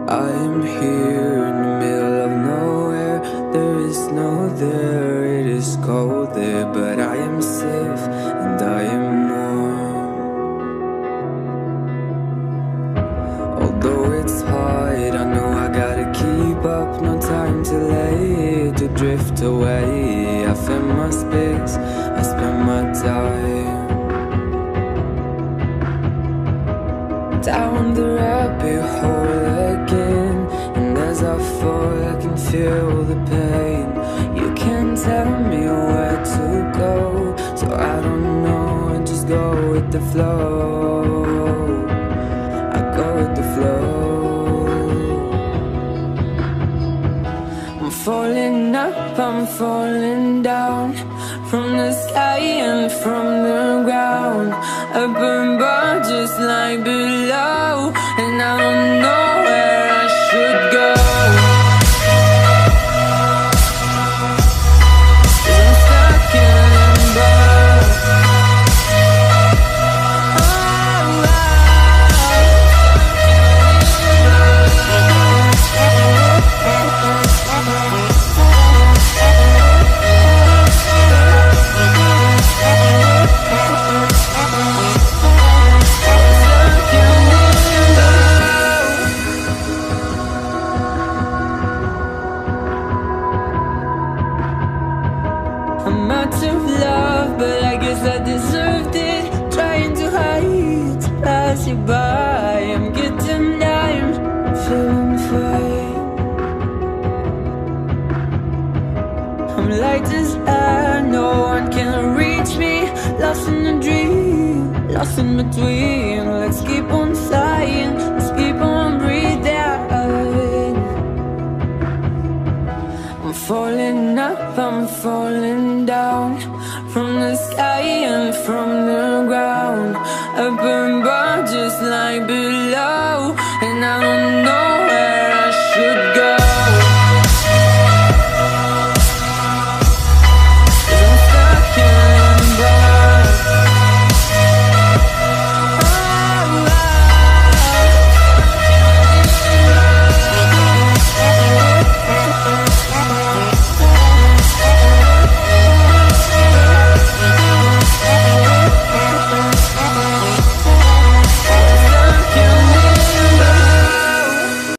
I am here in the middle of nowhere. There is no there, it is cold there, but I am safe and I am warm. Although it's hard, I know I gotta keep up. No time to lay, to drift away. I find my space, I spend my time down the rabbit hole again. And as I fall, I can feel the pain. You can't tell me where to go, so I don't know, I just go with the flow. I go with the flow. I'm falling up, I'm falling down, from the sky and from the ground. Up above just like below, and I don't know where I should go. 'Cause I'm stuck in limbo. I'm out of love, but I guess I deserved it. Trying to hide, to pass you by. I'm getting down, feeling fine. I'm light as air, no one can reach me. Lost in a dream, lost in between. Let's keep on flying, let's keep on breathing. I'm falling up, I'm falling down, from the sky and from the ground. Up above just like below.